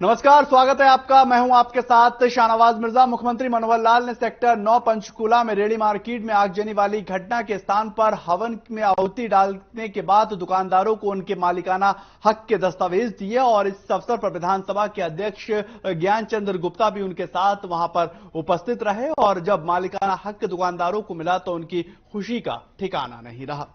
नमस्कार, स्वागत है आपका। मैं हूं आपके साथ शाहनवाज मिर्जा। मुख्यमंत्री मनोहर लाल ने सेक्टर 9 पंचकूला में रेडी मार्केट में आगजनी वाली घटना के स्थान पर हवन में आहुति डालने के बाद दुकानदारों को उनके मालिकाना हक के दस्तावेज दिए और इस अवसर पर विधानसभा के अध्यक्ष ज्ञान चंद्र गुप्ता भी उनके साथ वहां पर उपस्थित रहे और जब मालिकाना हक दुकानदारों को मिला तो उनकी खुशी का ठिकाना नहीं रहा।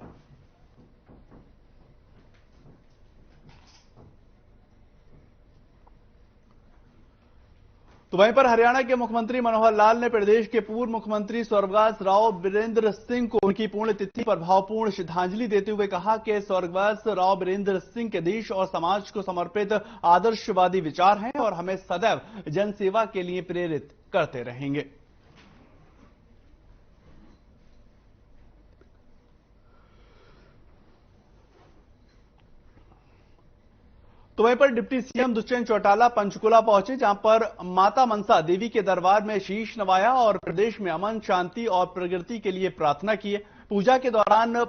तो वहीं पर हरियाणा के मुख्यमंत्री मनोहर लाल ने प्रदेश के पूर्व मुख्यमंत्री स्वर्गवास राव बीरेंद्र सिंह को उनकी पुण्यतिथि पर भावपूर्ण श्रद्धांजलि देते हुए कहा कि स्वर्गवास राव बीरेंद्र सिंह के देश और समाज को समर्पित आदर्शवादी विचार हैं और हमें सदैव जनसेवा के लिए प्रेरित करते रहेंगे। तो वहीं पर डिप्टी सीएम दुष्यंत चौटाला पंचकुला पहुंचे, जहां पर माता मनसा देवी के दरबार में शीश नवाया और प्रदेश में अमन, शांति और प्रगति के लिए प्रार्थना की। पूजा के दौरान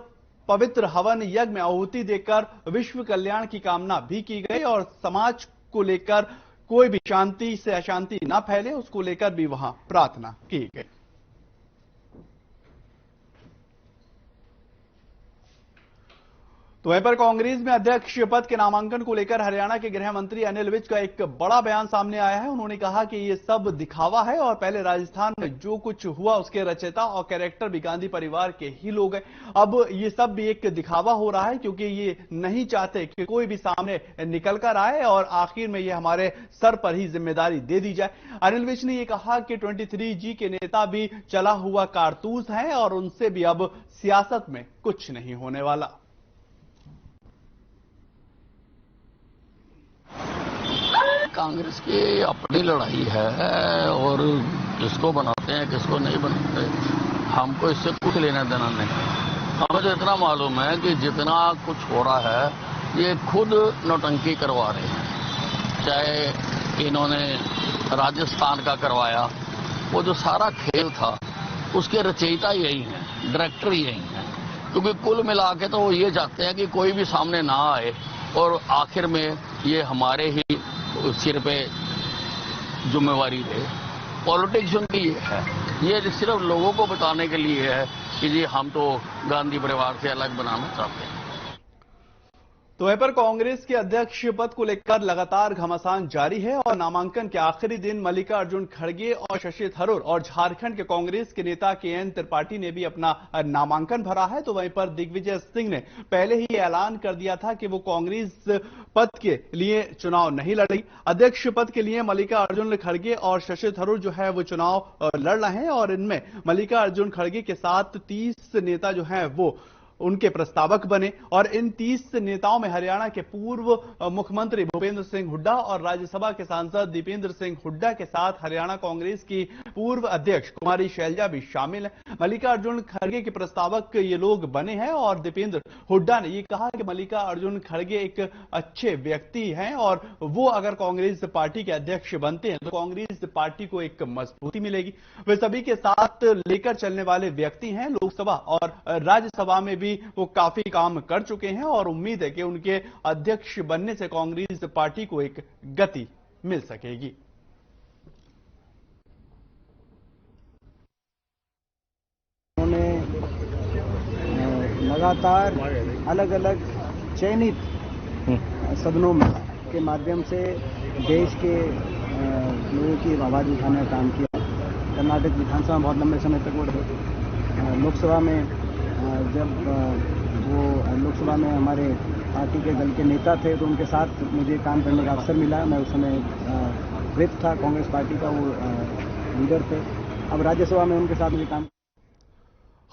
पवित्र हवन यज्ञ में आहुति देकर विश्व कल्याण की कामना भी की गई और समाज को लेकर कोई भी शांति से अशांति न फैले, उसको लेकर भी वहां प्रार्थना की गई। तो वहीं पर कांग्रेस में अध्यक्ष पद के नामांकन को लेकर हरियाणा के गृह मंत्री अनिल विज का एक बड़ा बयान सामने आया है। उन्होंने कहा कि ये सब दिखावा है और पहले राजस्थान में जो कुछ हुआ उसके रचयिता और कैरेक्टर भी गांधी परिवार के ही लोग हैं। अब ये सब भी एक दिखावा हो रहा है क्योंकि ये नहीं चाहते कि कोई भी सामने निकल कर आए और आखिर में ये हमारे सर पर ही जिम्मेदारी दे दी जाए। अनिल विज ने यह कहा कि 23G के नेता भी चला हुआ कारतूस है और उनसे भी अब सियासत में कुछ नहीं होने वाला। कांग्रेस की अपनी लड़ाई है और किसको बनाते हैं किसको नहीं बनाते, हमको इससे कुछ लेना देना नहीं। हमें तो इतना मालूम है कि जितना कुछ हो रहा है ये खुद नौटंकी करवा रहे हैं। चाहे इन्होंने राजस्थान का करवाया, वो जो सारा खेल था उसके रचयिता यही हैं, डायरेक्टर यही हैं, क्योंकि कुल मिला के तो वो ये चाहते हैं कि कोई भी सामने ना आए और आखिर में ये हमारे ही सिर पे जिम्मेवारी रहे। पॉलिटिक्स उनकी ये है, ये सिर्फ लोगों को बताने के लिए है कि जी हम तो गांधी परिवार से अलग बनाना चाहते हैं। तो वहीं पर कांग्रेस के अध्यक्ष पद को लेकर लगातार घमासान जारी है और नामांकन के आखिरी दिन मल्लिकार्जुन खड़गे और शशि थरूर और झारखंड के कांग्रेस के नेता KN त्रिपाठी ने भी अपना नामांकन भरा है। तो वहीं पर दिग्विजय सिंह ने पहले ही ऐलान कर दिया था कि वो कांग्रेस पद के लिए चुनाव नहीं लड़ेगी। अध्यक्ष पद के लिए मल्लिकार्जुन खड़गे और शशि थरूर जो है वो चुनाव लड़ रहे हैं और इनमें मल्लिकार्जुन खड़गे के साथ 30 नेता जो है वो उनके प्रस्तावक बने और इन 30 नेताओं में हरियाणा के पूर्व मुख्यमंत्री भूपेंद्र सिंह हुड्डा और राज्यसभा के सांसद दीपेंद्र सिंह हुड्डा के साथ हरियाणा कांग्रेस की पूर्व अध्यक्ष कुमारी शैलजा भी शामिल है। मल्लिकार्जुन खड़गे के प्रस्तावक ये लोग बने हैं और दीपेंद्र हुड्डा ने ये कहा कि मल्लिकार्जुन खड़गे एक अच्छे व्यक्ति हैं और वो अगर कांग्रेस पार्टी के अध्यक्ष बनते हैं तो कांग्रेस पार्टी को एक मजबूती मिलेगी। वे सभी के साथ लेकर चलने वाले व्यक्ति हैं। लोकसभा और राज्यसभा में वो काफी काम कर चुके हैं और उम्मीद है कि उनके अध्यक्ष बनने से कांग्रेस पार्टी को एक गति मिल सकेगी। उन्होंने लगातार अलग अलग चयनित सदनों में के माध्यम से देश के लोगों की आवाज उठाने का काम किया। कर्नाटक विधानसभा बहुत लंबे समय तक वो रहे। लोकसभा में जब वो लोकसभा में हमारे पार्टी के दल के नेता थे तो उनके साथ मुझे काम करने का अवसर मिला। मैं उस समय विप था, कांग्रेस पार्टी का वो लीडर थे। अब राज्यसभा में उनके साथ मुझे काम।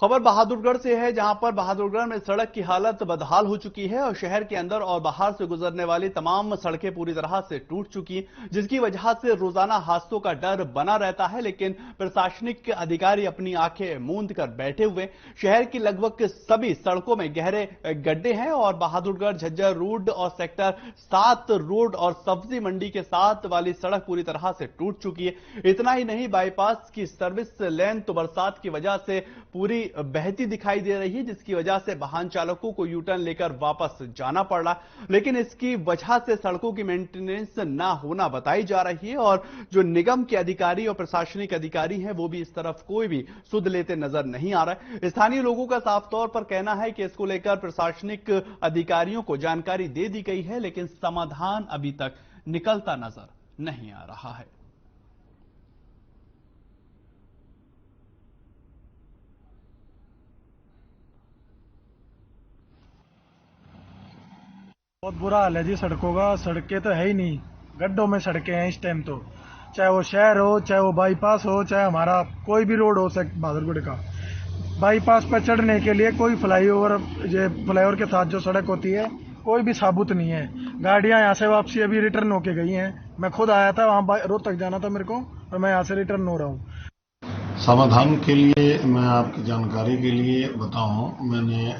खबर बहादुरगढ़ से है, जहां पर बहादुरगढ़ में सड़क की हालत बदहाल हो चुकी है और शहर के अंदर और बाहर से गुजरने वाली तमाम सड़कें पूरी तरह से टूट चुकी हैं, जिसकी वजह से रोजाना हादसों का डर बना रहता है। लेकिन प्रशासनिक अधिकारी अपनी आंखें मूंद कर बैठे हुए। शहर की लगभग सभी सड़कों में गहरे गड्ढे हैं और बहादुरगढ़ झज्जर रोड और सेक्टर 7 रोड और सब्जी मंडी के साथ वाली सड़क पूरी तरह से टूट चुकी है। इतना ही नहीं, बाईपास की सर्विस लेन तो बरसात की वजह से पूरी बहती दिखाई दे रही है, जिसकी वजह से वाहन चालकों को यू टर्न लेकर वापस जाना पड़ रहा है। लेकिन इसकी वजह से सड़कों की मेंटेनेंस ना होना बताई जा रही है और जो निगम के अधिकारी और प्रशासनिक अधिकारी हैं वो भी इस तरफ कोई भी सुध लेते नजर नहीं आ रहा है। स्थानीय लोगों का साफ तौर पर कहना है कि इसको लेकर प्रशासनिक अधिकारियों को जानकारी दे दी गई है, लेकिन समाधान अभी तक निकलता नजर नहीं आ रहा है। बहुत बुरा हाल है जी सड़कों का। सड़कें तो है ही नहीं, गड्ढों में सड़कें हैं इस टाइम तो, चाहे वो शहर हो, चाहे वो बाईपास हो, चाहे हमारा कोई भी रोड हो बहादुरगढ़ का। बाईपास पर चढ़ने के लिए कोई फ्लाईओवर के साथ जो सड़क होती है कोई भी साबुत नहीं है। गाड़ियां यहाँ से वापसी अभी रिटर्न होके गई हैं। मैं खुद आया था, वहाँ रोहतक जाना था मेरे को, और मैं यहाँ से रिटर्न हो रहा हूँ। समाधान के लिए मैं आपकी जानकारी के लिए बताऊं, मैंने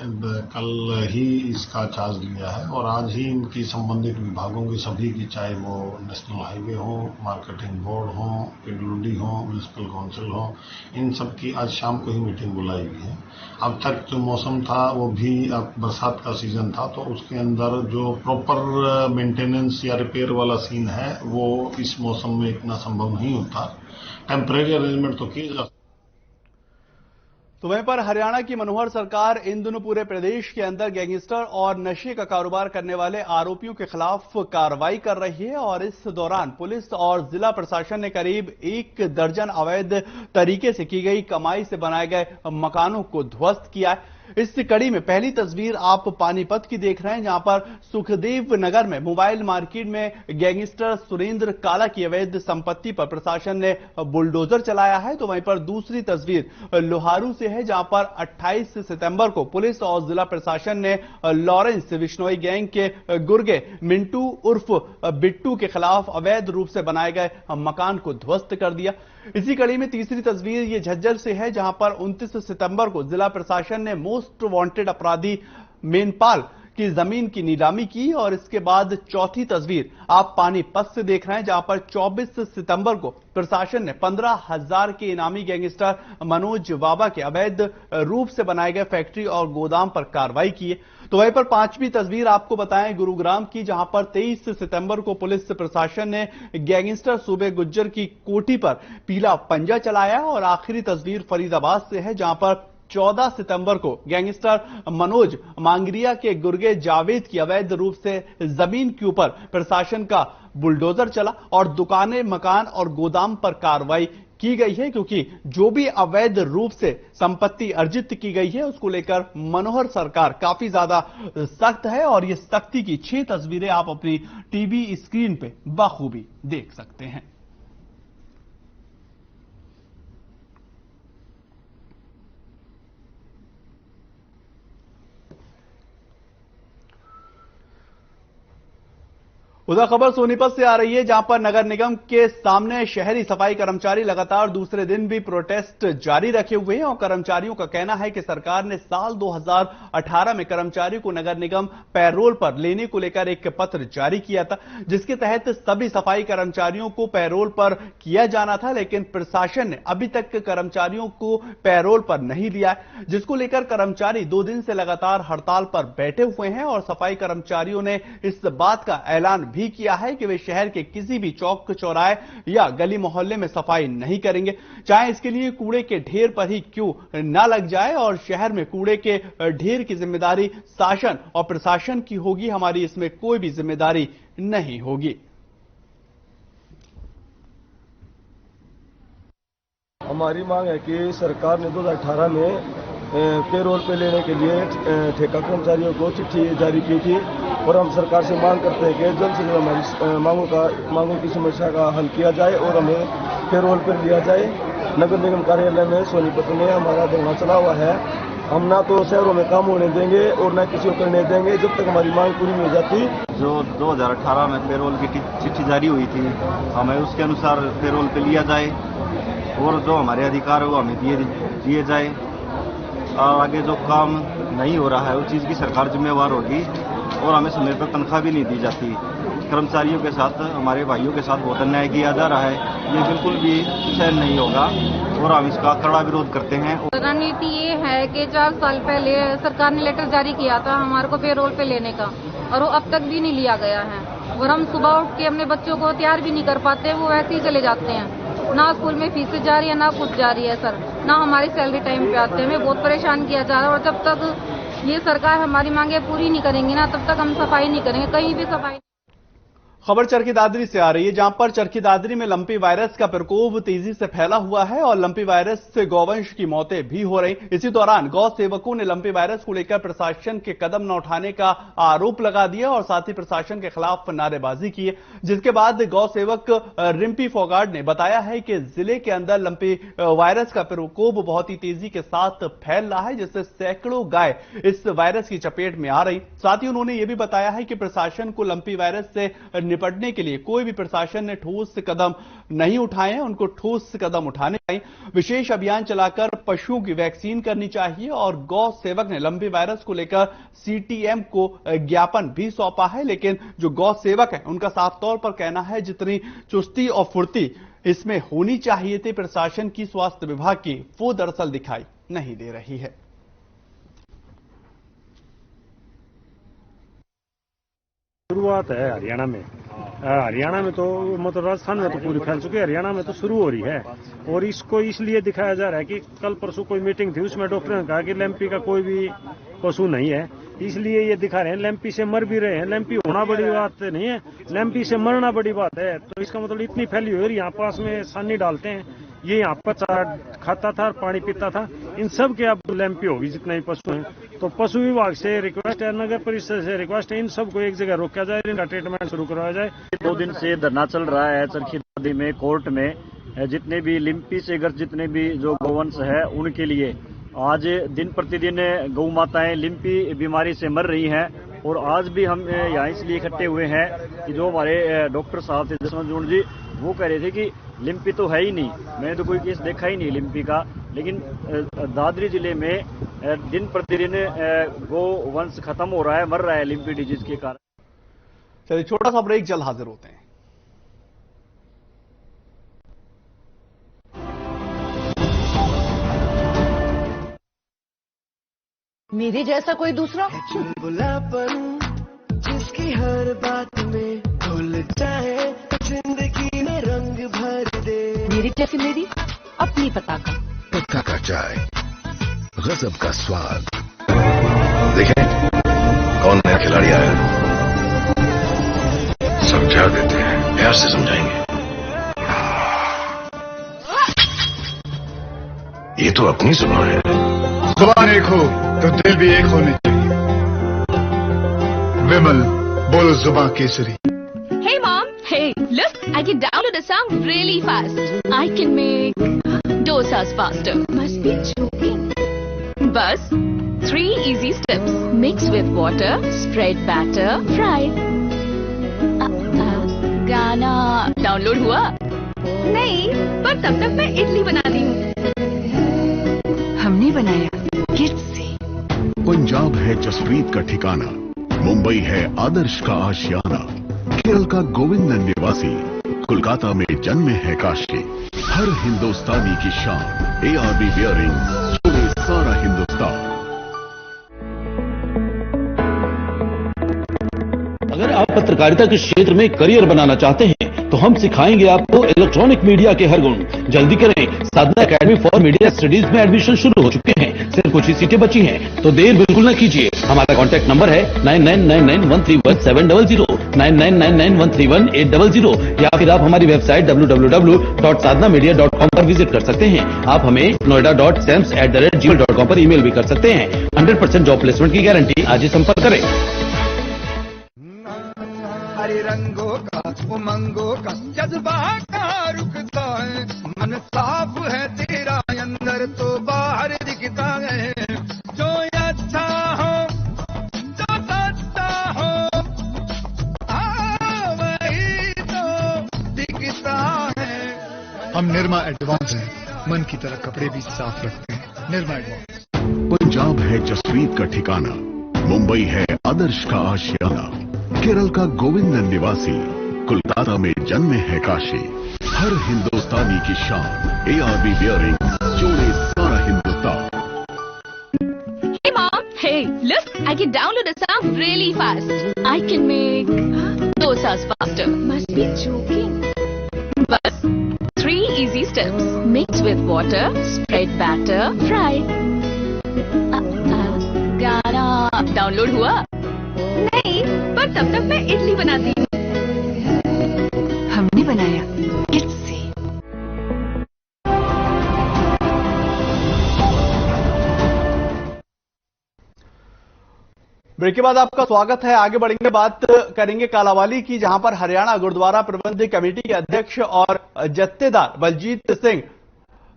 कल ही इसका चार्ज लिया है और आज ही इनकी संबंधित विभागों की सभी की, चाहे वो नेशनल हाईवे हो, मार्केटिंग बोर्ड हो, पीडब्ल्यूडी हो, म्यूनिसिपल काउंसिल हो, इन सब की आज शाम को ही मीटिंग बुलाई हुई है। अब तक जो मौसम था वो भी अब बरसात का सीजन था, तो उसके अंदर जो प्रॉपर मेंटेनेंस या रिपेयर वाला सीन है वो इस मौसम में इतना संभव नहीं होता। टेम्परेरी अरेंजमेंट तो किए जा। तो वहीं पर हरियाणा की मनोहर सरकार इन दिनों पूरे प्रदेश के अंदर गैंगस्टर और नशे का कारोबार करने वाले आरोपियों के खिलाफ कार्रवाई कर रही है और इस दौरान पुलिस और जिला प्रशासन ने करीब 1 दर्जन अवैध तरीके से की गई कमाई से बनाए गए मकानों को ध्वस्त किया है। इस कड़ी में पहली तस्वीर आप पानीपत की देख रहे हैं, जहां पर सुखदेव नगर में मोबाइल मार्केट में गैंगस्टर सुरेंद्र काला की अवैध संपत्ति पर प्रशासन ने बुलडोजर चलाया है। तो वहीं पर दूसरी तस्वीर लोहारू से है, जहां पर 28 सितंबर को पुलिस और जिला प्रशासन ने लॉरेंस विश्नोई गैंग के गुर्गे मिंटू उर्फ बिट्टू के खिलाफ अवैध रूप से बनाए गए मकान को ध्वस्त कर दिया। इसी कड़ी में तीसरी तस्वीर ये झज्जर से है, जहां पर 29 सितंबर को जिला प्रशासन ने मोस्ट वांटेड अपराधी मेनपाल की जमीन की नीलामी की और इसके बाद चौथी तस्वीर आप पानीपत से देख रहे हैं, जहां पर 24 सितंबर को प्रशासन ने 15,000 के इनामी गैंगस्टर मनोज वाबा के अवैध रूप से बनाए गए फैक्ट्री और गोदाम पर कार्रवाई की है। तो वहीं पर पांचवी तस्वीर आपको बताएं गुरुग्राम की, जहां पर 23 सितंबर को पुलिस प्रशासन ने गैंगस्टर सूबे गुज्जर की कोठी पर पीला पंजा चलाया और आखिरी तस्वीर फरीदाबाद से है, जहां पर 14 सितंबर को गैंगस्टर मनोज मांगरिया के गुर्गे जावेद की अवैध रूप से जमीन के ऊपर प्रशासन का बुलडोजर चला और दुकानें, मकान और गोदाम पर कार्रवाई की गई है, क्योंकि जो भी अवैध रूप से संपत्ति अर्जित की गई है उसको लेकर मनोहर सरकार काफी ज्यादा सख्त है और ये सख्ती की 6 तस्वीरें आप अपनी टीवी स्क्रीन पे बखूबी देख सकते हैं। उधर खबर सोनीपत से आ रही है, जहां पर नगर निगम के सामने शहरी सफाई कर्मचारी लगातार दूसरे दिन भी प्रोटेस्ट जारी रखे हुए हैं और कर्मचारियों का कहना है कि सरकार ने साल 2018 में कर्मचारियों को नगर निगम पैरोल पर लेने को लेकर एक पत्र जारी किया था, जिसके तहत सभी सफाई कर्मचारियों को पैरोल पर किया जाना था, लेकिन प्रशासन ने अभी तक कर्मचारियों को पैरोल पर नहीं लिया है, जिसको लेकर कर्मचारी 2 दिन से लगातार हड़ताल पर बैठे हुए हैं और सफाई कर्मचारियों ने इस बात का ऐलान भी किया है कि वे शहर के किसी भी चौक चौराहे या गली मोहल्ले में सफाई नहीं करेंगे, चाहे इसके लिए कूड़े के ढेर पर ही क्यों ना लग जाए और शहर में कूड़े के ढेर की जिम्मेदारी शासन और प्रशासन की होगी, हमारी इसमें कोई भी जिम्मेदारी नहीं होगी। हमारी मांग है कि सरकार ने 2018 में पेरोल पे लेने के लिए ठेका कर्मचारियों को चिट्ठी जारी की थी और हम सरकार से मांग करते हैं कि जल्द से जल्द हमारी मांगों की समस्या का हल किया जाए और हमें पेरोल पर लिया जाए। नगर निगम कार्यालय में सोनीपत में हमारा धरना चला हुआ है। हम ना तो शहरों में काम होने देंगे और ना किसी को करने देंगे जब तक हमारी मांग पूरी नहीं हो जाती। जो 2018 में पेरोल की चिट्ठी जारी हुई थी, हमें उसके अनुसार पेरोल पे लिया जाए और जो हमारे अधिकार है वो हमें दिए जाए। और आगे जो काम नहीं हो रहा है उस चीज़ की सरकार जिम्मेवार होगी और हमें समय पर तनख्वाह भी नहीं दी जाती। कर्मचारियों के साथ, हमारे भाइयों के साथ बहुत अन्याय किया जा रहा है। ये बिल्कुल भी सहन नहीं होगा और हम इसका कड़ा विरोध करते हैं। रणनीति ये है कि 4 साल पहले सरकार ने लेटर जारी किया था हमारे को पेरोल पे लेने का, और वो अब तक भी नहीं लिया गया है। और हम सुबह उठ के अपने बच्चों को तैयार भी नहीं कर पाते, वो वैसे ही चले जाते हैं। ना स्कूल में फीस जारी है, ना कुछ जारी है सर, ना हमारी सैलरी टाइम पे आते हैं। हमें बहुत परेशान किया जा रहा है, और जब तक ये सरकार हमारी मांगे पूरी नहीं करेंगी ना, तब तक हम सफाई नहीं करेंगे, कहीं भी सफाई। खबर चरखी दादरी से आ रही है, जहां पर चरखी दादरी में लंपी वायरस का प्रकोप तेजी से फैला हुआ है और लंपी वायरस से गौवंश की मौतें भी हो रही। इसी दौरान गौ सेवकों ने लंपी वायरस को लेकर प्रशासन के कदम न उठाने का आरोप लगा दिया और साथ ही प्रशासन के खिलाफ नारेबाजी की, जिसके बाद गौ सेवक रिम्पी फोगाट ने बताया है कि जिले के अंदर लंपी वायरस का प्रकोप बहुत ही तेजी के साथ फैल रहा है, जिससे सैकड़ों गाय इस वायरस की चपेट में आ रही। साथ ही उन्होंने यह भी बताया है कि प्रशासन को लंपी वायरस से निपटने के लिए कोई भी प्रशासन ने ठोस कदम नहीं उठाए हैं, उनको ठोस कदम उठाने चाहिए। विशेष अभियान चलाकर पशुओं की वैक्सीन करनी चाहिए और गौ सेवक ने लंपी वायरस को लेकर सीटीएम को ज्ञापन भी सौंपा है। लेकिन जो गौ सेवक है उनका साफ तौर पर कहना है जितनी चुस्ती और फुर्ती इसमें होनी चाहिए थी प्रशासन की, स्वास्थ्य विभाग की, वो दरअसल दिखाई नहीं दे रही है। शुरुआत है हरियाणा में तो मतलब राजस्थान में तो पूरी फैल चुकी है, हरियाणा में तो शुरू हो रही है। और इसको इसलिए दिखाया जा रहा है कि कल परसों कोई मीटिंग थी, उसमें डॉक्टर ने कहा कि लैंपी का कोई भी पशु नहीं है, इसलिए ये दिखा रहे हैं। लैंपी से मर भी रहे हैं, लैंपी होना बड़ी बात नहीं है, लैंपी से मरना बड़ी बात है। तो इसका मतलब इतनी फैली हुई है, यहाँ पास में सानी डालते हैं, ये यहाँ पर चारा खाता था और पानी पीता था, इन सब के अब लैंपी होगी जितने भी पशु हैं। तो पशु विभाग से रिक्वेस्ट है, नगर परिषद से रिक्वेस्ट है, इन सबको एक जगह रोका जाए, इनका ट्रीटमेंट शुरू करवाया जाए। 2 दिन से धरना चल रहा है चरखी दादरी में, कोर्ट में, जितने भी लिम्पी से ग्रस्त जितने भी जो गौवंश है उनके लिए आज दिन प्रतिदिन गौ माताएं लिम्पी बीमारी से मर रही हैं। और आज भी हम यहाँ इसलिए इकट्ठे हुए हैं कि जो हमारे डॉक्टर साहब थे जसवंत जून जी, वो कह रहे थे कि लिम्पी तो है ही नहीं, मैंने तो कोई केस देखा ही नहीं लिम्पी का। लेकिन दादरी जिले में दिन प्रतिदिन गौ वंश खत्म हो रहा है, मर रहा है लिम्पी डिजीज के कारण। चलिए छोटा सा ब्रेक, जल्द हाजिर होते हैं। मेरे जैसा कोई दूसरा चुलबुलापन जिसकी हर बात में घुल जाए, जिंदगी में रंग भर दे। मेरी जैसी मेरी अपनी पताका का चाय, गजब का स्वाद। देखें कौन नया खिलाड़ी आया, समझा देते हैं, प्यार से समझाएंगे। ये तो अपनी जुबान है। जुबान एक हो तो दिल भी एक होने चाहिए। विमल बोलो जुबान Kesari. Hey mom, hey, look, I can download a song really fast. I can make dosas faster. Must be joking. Bus, 3 easy steps. Mix with water, spread batter, fry. गाना डाउनलोड हुआ? नहीं, पर तब तक मैं इडली बनाती हूँ। हमने बनाया किड्स से। पंजाब है जसप्रीत का ठिकाना, मुंबई है आदर्श का आशियाना, केरल का गोविंदन निवासी, कोलकाता में जन्मे है काशी। हर हिंदुस्तानी की शान, ARB बियरिंग, जोड़े सारा हिंदुस्तान। अगर आप पत्रकारिता के क्षेत्र में करियर बनाना चाहते हैं तो हम सिखाएंगे आपको इलेक्ट्रॉनिक मीडिया के हर गुण। जल्दी करें, साधना एकेडमी फॉर मीडिया स्टडीज में एडमिशन शुरू हो चुके हैं, सिर्फ कुछ ही सीटें बची हैं, तो देर बिल्कुल न कीजिए। हमारा कॉन्टैक्ट नंबर है 9999131700, 9999131800, या फिर आप हमारी वेबसाइट www.sadhnamedia.com पर विजिट कर सकते हैं। आप हमें noida.sams@gmail.com पर ईमेल भी कर सकते हैं। 100% जॉब प्लेसमेंट की गारंटी। आज ही संपर्क करें। हरे रंगों का उमंगों का जज्बा का रुकता है, मन साफ है तेरा अंदर तो बाहर दिखता है। जो अच्छा हो जो सच्चा हो वही तो दिखता है। हम निर्मा एडवांस हैं, मन की तरह कपड़े भी साफ रखते हैं। निर्मा एडवांस। पंजाब है जसप्रीत का ठिकाना, मुंबई है आदर्श का आशियाना, केरल का गोविंदन निवासी, कोलकाता में जन्मे है काशी। हर हिंदुस्तानी की शान ARB बियरिंग्स, जोड़े सारा Hindustan. Hey mom, hey, look, I can download a song really fast. I can make dosas faster. Must be joking. Bus, 3 easy steps. Mix with water, spread batter, fry. गाना डाउनलोड हुआ? नहीं, पर तब तक मैं इडली बनाती हूँ। हमने बनाया इससे। ब्रेक के बाद आपका स्वागत है। आगे बढ़ेंगे, बात करेंगे कालांवाली की, जहां पर हरियाणा गुरुद्वारा प्रबंधक कमेटी के अध्यक्ष और जत्थेदार बलजीत सिंह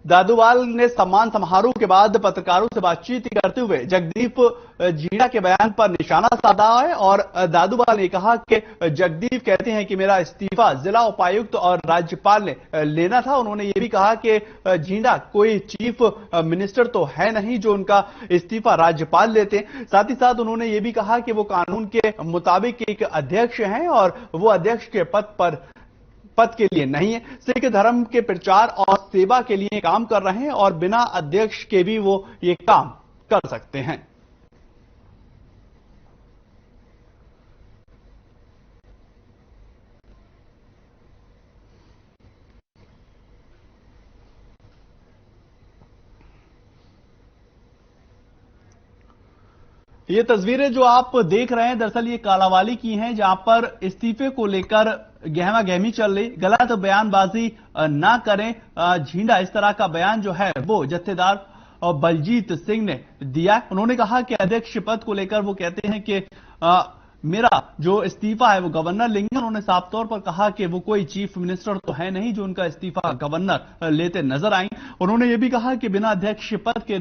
दादूवाल ने सम्मान समारोह के बाद पत्रकारों से बातचीत करते हुए जगदीप जीणा के बयान पर निशाना साधा है। और दादूवाल ने कहा कि जगदीप कहते हैं कि मेरा इस्तीफा जिला उपायुक्त और राज्यपाल ने लेना था। उन्होंने ये भी कहा कि जीणा कोई चीफ मिनिस्टर तो है नहीं जो उनका इस्तीफा राज्यपाल लेते हैं। साथ ही साथ उन्होंने ये भी कहा कि वो कानून के मुताबिक एक अध्यक्ष हैं और वो अध्यक्ष के पद के लिए नहीं है। सिख धर्म के प्रचार और सेवा के लिए काम कर रहे हैं और बिना अध्यक्ष के भी वो ये काम कर सकते हैं। ये तस्वीरें जो आप देख रहे हैं दरअसल ये कालांवाली की हैं, जहां पर इस्तीफे को लेकर गहमा गहमी चल रही। गलत बयानबाजी ना करें झींडा, इस तरह का बयान जो है वो जत्थेदार बलजीत सिंह ने दिया। उन्होंने कहा कि अध्यक्ष पद को लेकर वो कहते हैं कि मेरा जो इस्तीफा है वो गवर्नर लेंगे। उन्होंने साफ तौर पर कहा कि वो कोई चीफ मिनिस्टर तो है नहीं जो उनका इस्तीफा गवर्नर लेते नजर आएंगे। उन्होंने ये भी कहा कि बिना अध्यक्ष पद के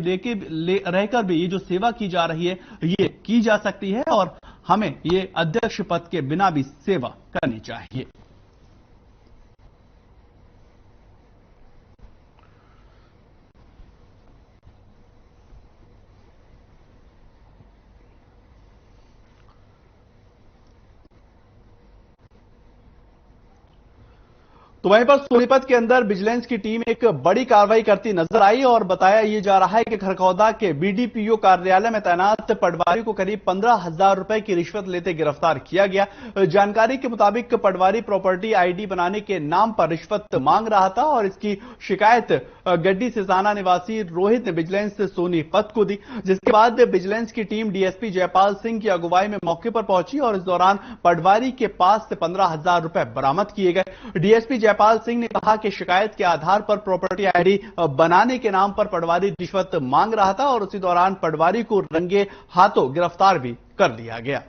रहकर भी ये जो सेवा की जा रही है ये की जा सकती है और हमें ये अध्यक्ष पद के बिना भी सेवा करनी चाहिए। तो वहीं पर सोनीपत के अंदर विजिलेंस की टीम एक बड़ी कार्रवाई करती नजर आई और बताया ये जा रहा है कि खरखौदा के BDPO कार्यालय में तैनात पटवारी को करीब 15,000 रुपए की रिश्वत लेते गिरफ्तार किया गया। जानकारी के मुताबिक पटवारी प्रॉपर्टी ID बनाने के नाम पर रिश्वत मांग रहा था और इसकी शिकायत गड्डी सिसाना निवासी रोहित ने विजिलेंस सोनीपत को दी, जिसके बाद विजिलेंस की टीम DSP जयपाल सिंह की अगुवाई में मौके पर पहुंची और इस दौरान पटवारी के पास से 15,000 रुपए बरामद किए गए। DSP जयपाल सिंह ने कहा कि शिकायत के आधार पर प्रॉपर्टी ID बनाने के नाम पर पटवारी रिश्वत मांग रहा था और उसी दौरान पटवारी को रंगे हाथों गिरफ्तार भी कर लिया गया।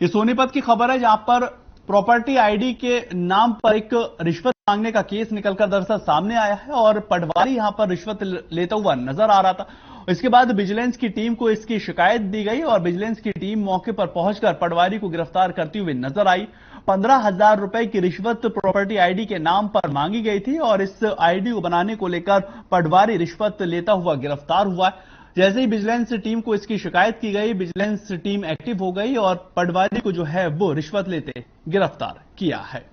ये सोनीपत की खबर है जहां पर प्रॉपर्टी ID के नाम पर एक रिश्वत मांगने का केस निकलकर दरअसल सामने आया है और पटवारी यहां पर रिश्वत लेता हुआ नजर आ रहा था। इसके बाद विजिलेंस की टीम को इसकी शिकायत दी गई और विजिलेंस की टीम मौके पर पहुंचकर पटवारी को गिरफ्तार करती हुई नजर आई। 15,000 रुपए की रिश्वत प्रॉपर्टी ID के नाम पर मांगी गई थी और इस ID को बनाने को लेकर पटवारी रिश्वत लेता हुआ गिरफ्तार हुआ है। जैसे ही विजिलेंस टीम को इसकी शिकायत की गई, विजिलेंस टीम एक्टिव हो गई और पटवारी को जो है वो रिश्वत लेते गिरफ्तार किया है।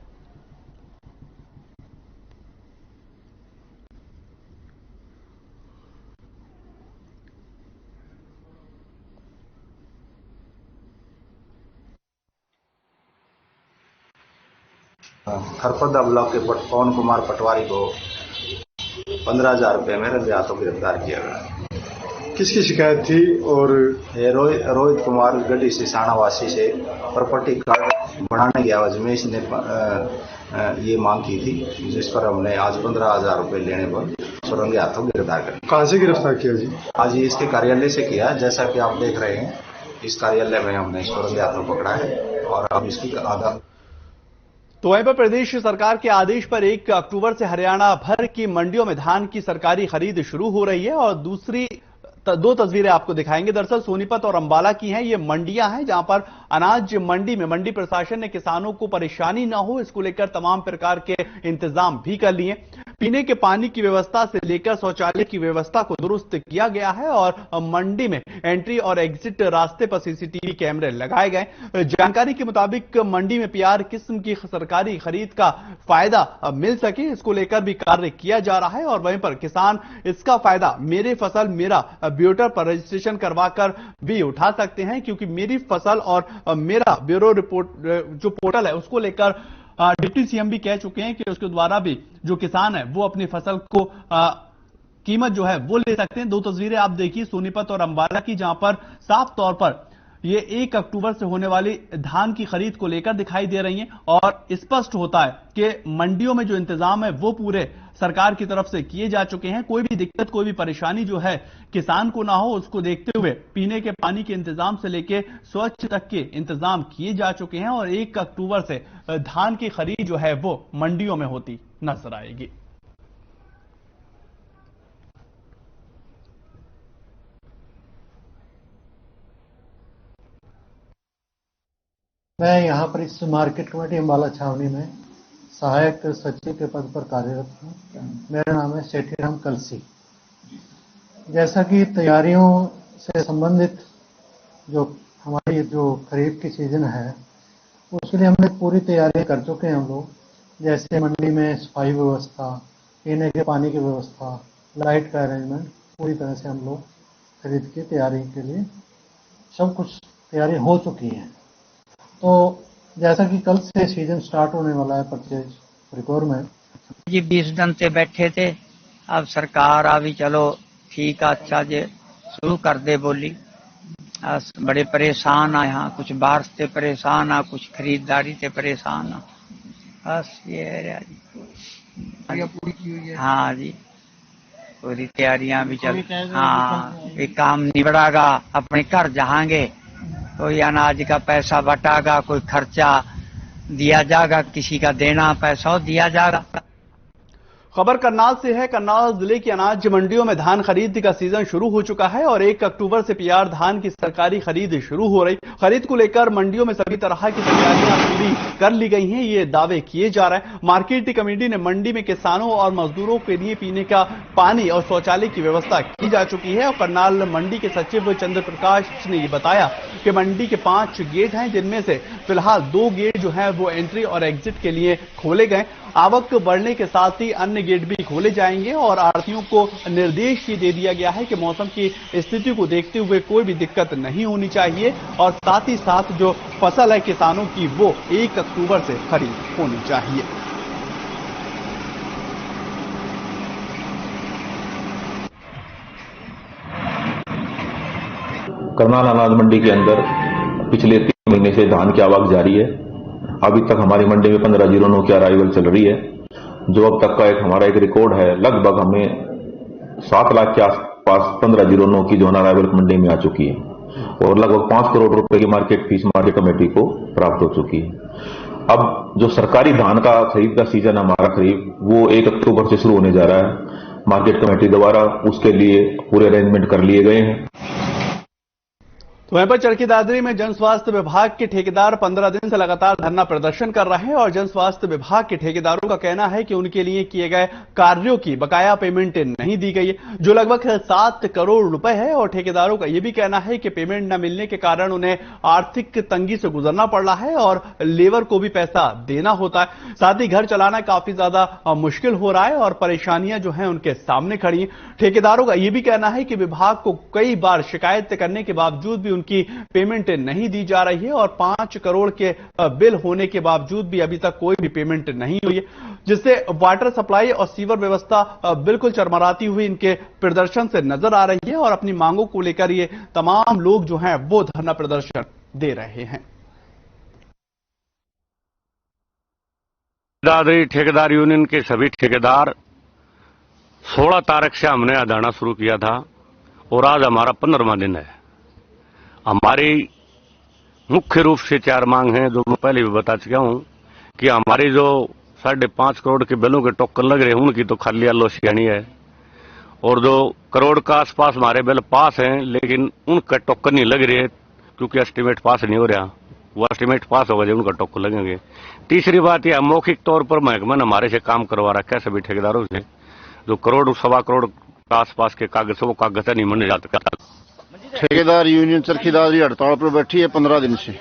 खरखौदा ब्लॉक के पवन कुमार पटवारी को 15,000 रुपए में रंगे हाथों गिरफ्तार किया गया। किसकी शिकायत थी? और रोहित कुमार गड्डी सिसाना वासी से प्रॉपर्टी कार्ड बढ़ाने की आवाज में इसने ये मांग की थी, जिस पर हमने आज 15,000 रुपए लेने पर रंगे हाथों गिरफ्तार कर। कहां से गिरफ्तार किया जी? आज ये इसके कार्यालय से किया। जैसा कि आप देख रहे हैं इस कार्यालय में हमने इसको रंगे हाथों पकड़ा है और अब इसकी आधा। तो वहीं पर प्रदेश सरकार के आदेश पर 1 अक्टूबर से हरियाणा भर की मंडियों में धान की सरकारी खरीद शुरू हो रही है और दूसरी दो तस्वीरें आपको दिखाएंगे। दरअसल सोनीपत और अंबाला की हैं। ये मंडियां हैं जहां पर अनाज मंडी में मंडी प्रशासन ने किसानों को परेशानी ना हो इसको लेकर तमाम प्रकार के इंतजाम भी कर लिए। पीने के पानी की व्यवस्था से लेकर शौचालय की व्यवस्था को दुरुस्त किया गया है और मंडी में एंट्री और एग्जिट रास्ते पर सीसीटीवी कैमरे लगाए गए। जानकारी के मुताबिक मंडी में प्यार किस्म की सरकारी खरीद का फायदा मिल सके इसको लेकर भी कार्य किया जा रहा है और वहीं पर किसान इसका फायदा मेरे फसल मेरा ब्यूरो पर रजिस्ट्रेशन करवाकर भी उठा सकते हैं, क्योंकि मेरी फसल और मेरा ब्यूरो रिपोर्ट जो पोर्टल है उसको लेकर डिप्टी सीएम भी कह चुके हैं कि उसके द्वारा भी जो किसान है वो अपनी फसल को कीमत जो है वो ले सकते हैं। दो तस्वीरें आप देखिए सोनीपत और अंबाला की, जहां पर साफ तौर पर ये 1 अक्टूबर से होने वाली धान की खरीद को लेकर दिखाई दे रही हैं और स्पष्ट होता है कि मंडियों में जो इंतजाम है वो पूरे सरकार की तरफ से किए जा चुके हैं। कोई भी दिक्कत कोई भी परेशानी जो है किसान को ना हो उसको देखते हुए पीने के पानी के इंतजाम से लेके स्वच्छ तक के इंतजाम किए जा चुके हैं और 1 अक्टूबर से धान की खरीद जो है वो मंडियों में होती नजर आएगी। मैं यहाँ पर इस मार्केट कमेटी अंबाला छावनी में सहायक सचिव के पद पर कार्यरत हूँ। मेरा नाम है सेठीराम कलसी। जैसा कि तैयारियों से संबंधित जो हमारी जो खरीफ की सीजन है उसके लिए हमने पूरी तैयारी कर चुके हैं हम लोग, जैसे मंडी में सफाई व्यवस्था, पीने के पानी की व्यवस्था, लाइट का अरेंजमेंट, पूरी तरह से हम लोग खरीद की तैयारी के लिए सब कुछ तैयारी हो चुकी है। तो जैसा कि कल से सीजन स्टार्ट होने वाला है परचेज रिक्वायरमेंट जी 20 दिन से बैठे थे, अब सरकार अभी चलो ठीक है अच्छा जे शुरू कर दे बोली। बड़े परेशान आ यहाँ, कुछ बारिश से परेशान आ, कुछ खरीदारी से परेशान आ, बस ये है जी। पूरी की हुई है। हाँ जी पूरी तैयारियां भी चल, हाँ ये काम निबड़ागा, अपने घर जाएंगे, कोई अनाज का पैसा बटागा, कोई खर्चा दिया जाएगा, किसी का देना पैसा दिया जाएगा। खबर करनाल से है। करनाल जिले की अनाज मंडियों में धान खरीद का सीजन शुरू हो चुका है और 1 अक्टूबर से पीआर धान की सरकारी खरीद शुरू हो रही। खरीद को लेकर मंडियों में सभी तरह की तैयारियां पूरी कर ली गई हैं, ये दावे किए जा रहे हैं। मार्केट कमेटी ने मंडी में किसानों और मजदूरों के लिए पीने का पानी और शौचालय की व्यवस्था की जा चुकी है और करनाल मंडी के सचिव चंद्र प्रकाश ने ये बताया कि मंडी के 5 गेट हैं, जिनमें से फिलहाल 2 गेट जो है वो एंट्री और एग्जिट के लिए खोले गए। आवक बढ़ने के साथ ही अन्य गेट भी खोले जाएंगे और आढ़तियों को निर्देश ही दे दिया गया है कि मौसम की स्थिति को देखते हुए कोई भी दिक्कत नहीं होनी चाहिए और साथ ही साथ जो फसल है किसानों की वो 1 अक्टूबर से खरीद होनी चाहिए। करनाल अनाज मंडी के अंदर पिछले 3 महीने से धान की आवक जारी है। अभी तक हमारी मंडी में 1509 की अराइवल चल रही है, जो अब तक का हमारा एक रिकॉर्ड है। लगभग हमें 7 लाख के आसपास 1509 की जो अराइवल मंडी में आ चुकी है और लगभग 5 करोड़ रुपए की मार्केट फीस मार्केट कमेटी को प्राप्त हो चुकी है। अब जो सरकारी धान का खरीद का सीजन हमारा खरीफ वो 1 अक्टूबर से शुरू होने जा रहा है। मार्केट कमेटी द्वारा उसके लिए पूरे अरेंजमेंट कर लिए गए हैं। वहीं पर चरखी दादरी में जन स्वास्थ्य विभाग के ठेकेदार 15 दिन से लगातार धरना प्रदर्शन कर रहे हैं और जन स्वास्थ्य विभाग के ठेकेदारों का कहना है कि उनके लिए किए गए कार्यों की बकाया पेमेंट नहीं दी गई है, जो लगभग 7 करोड़ रुपए है और ठेकेदारों का यह भी कहना है कि पेमेंट न मिलने के कारण उन्हें आर्थिक तंगी से गुजरना पड़ रहा है और लेबर को भी पैसा देना होता है। साथ ही घर चलाना काफी ज्यादा मुश्किल हो रहा है और परेशानियां जो है उनके सामने खड़ी है। ठेकेदारों का यह भी कहना है कि विभाग को कई बार शिकायत करने के बावजूद भी की पेमेंट नहीं दी जा रही है और 5 करोड़ के बिल होने के बावजूद भी अभी तक कोई भी पेमेंट नहीं हुई है, जिससे वाटर सप्लाई और सीवर व्यवस्था बिल्कुल चरमराती हुई इनके प्रदर्शन से नजर आ रही है और अपनी मांगों को लेकर ये तमाम लोग जो हैं वो धरना प्रदर्शन दे रहे हैं। दादरी ठेकेदार यूनियन के सभी ठेकेदार 16 तारीख से हमने धरना शुरू किया था और आज हमारा 15वां दिन है। हमारी मुख्य रूप से 4 मांग हैं, जो मैं पहले भी बता चुका हूं कि हमारी जो 5.5 करोड़ के बिलों के टोकन लग रहे हैं उनकी तो खाली आलोचना है और जो करोड़ का आसपास हमारे बिल पास हैं, लेकिन उनका टोकन नहीं लग रही है क्योंकि एस्टीमेट पास नहीं हो रहा। वो एस्टीमेट पास होगा जब उनका टोकन लगेंगे। तीसरी बात यह मौखिक तौर पर महकमा ने हमारे से काम करवा रखा है सभी ठेकेदारों से, जो करोड़ सवा करोड़ का आसपास के कागज वो कागज नहीं मन जाता। ठेकेदार यूनियन चरखीदारी हड़ताल पर बैठी है 15 दिन से।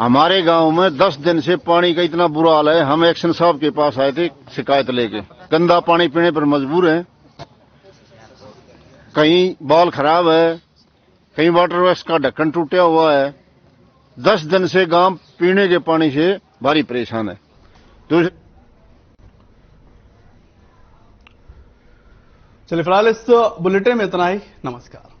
हमारे गांव में 10 दिन से पानी का इतना बुरा हाल है। हम एक्शन साहब के पास आए थे शिकायत लेके, गंदा पानी पीने पर मजबूर हैं। कहीं बॉल खराब है, कहीं वाटर वर्क्स का ढक्कन टूटा हुआ है। 10 दिन से गांव पीने के पानी से भारी परेशान है। चलिए फिलहाल इस बुलेटिन में इतना ही। नमस्कार।